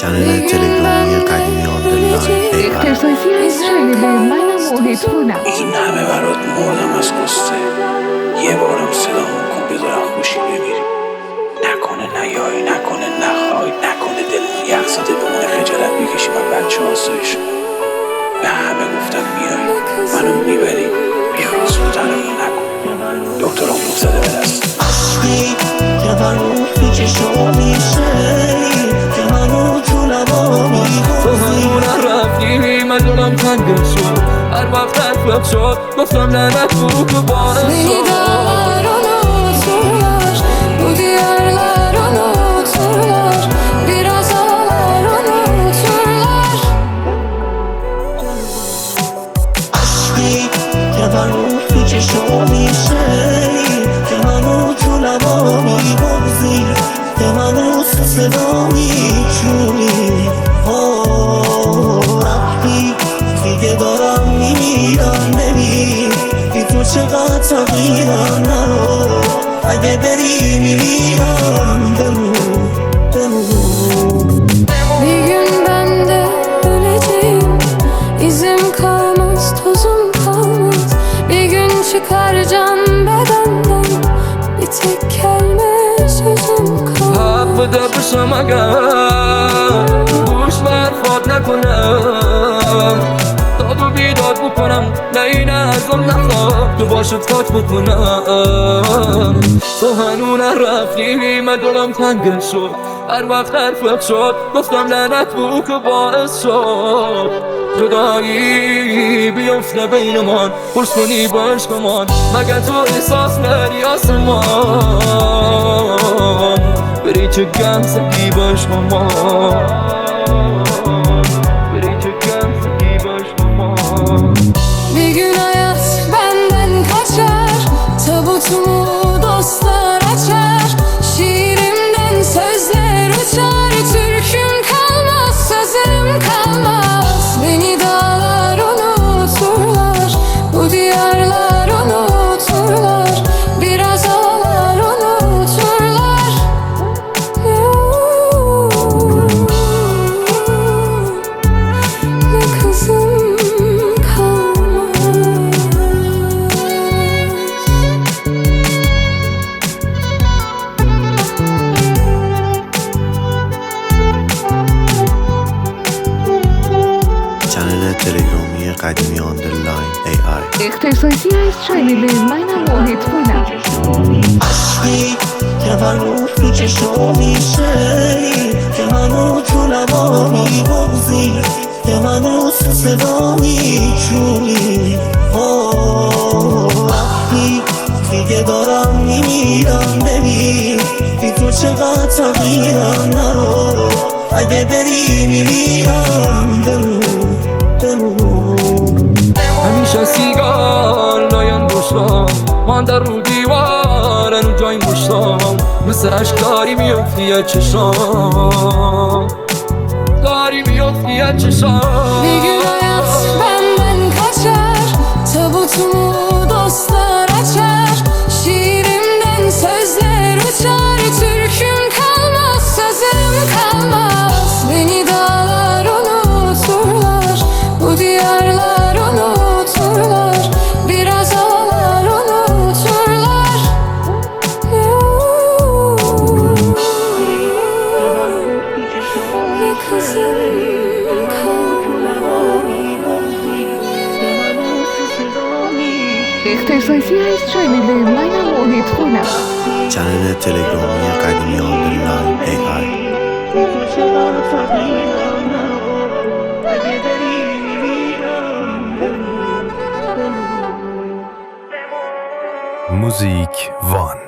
چنل تلگرامی قدیمی آندرلاین اختصاصی از چنل منم محیطونم. این همه برات مردم از قصه، یه بارم صدامو کن بذارم خوشی بمیری. نکنه نیای، نکنه نخوای، نکنه دلمون یخزاده بمونه خجالت بکشی من بچه آسایشم. به همه گفتم میای منو میبری، بیا رسول تنمون نکن. دکترم زده به دست عشقی که منو تو چشم میشه، که منو تو لبا میبوزی. تو همون رفتی من دلم تنگ شد، هر وقت حرفت شد گفتم لعنت بود و باعث شد. که منو تو چشم میشه، که منو تو لبا میبوزی، که منو صدا میچونی. رفتی دیگه دارم میمیرم، ببین بی تو چقدر تغییرم. نرو اگه بری میمیرم، بمون بمون. Bir gün ben de öleceğim, izim kalmaz, tozum kalmaz. Bir gün çıkar can bedenden, bir tek kelime sözüm kalmaz. بده بشم اگر گوش به حرفات نکنم، داد و بیداد بکنم، نه این ازم نخواه تو باشد خاک بکنم. تو هنون رفتی من دلم تنگ شد، هر وقت حرفت شد گفتم لعنت بود که باعث شد جدایی بیفته بینمان. پرس کنی با عشقمان مگه تو احساس نداری آسمان، بری چه گم سکی با عشقمان، بری چه گم سکی با عشقمان. Bir gün hayat benden kaçar, tabutumu dostlar açar. Şiirimden sözler uçar, türküm kalmaz, sözüm kalmaz. Beni dağlar unuturlar, bu diyarlar unuturlar. Biraz ağlar unuturlar. Ne kızım kalmaz. چنل تلگرامی قدیمی آندرلاین AI. اختصاصی از چنل منم محیطونم. عشقی که منو تو چشم میشه، که منو تو لبا میبوزی، که منو صدا میچونی. رفتی دیگه دارم میمیرم، ببین بی تو چقدر تغییرم. نرو اگه بری میمیرم، بمون بمون. همیشه سیگار لایم دوشم، من در رو دیوار رو جای مشتم، مثل عشق داری میفتی از چشم، داری میفتی از چشم. Bir gün hayat benden kaçar, tabutumu dostlar açar. Şiirimden sözler uçar, türküm kalmaz, sözüm kalmaz. Beni dağlar unuturlar, bu diyarlar unuturlar. Biraz ağlar unuturlar. Ne kızım اختصاصی از چنل منم محیطونم. چنل تلگرامی قدیمی آندرلاین AI. موزیک وان.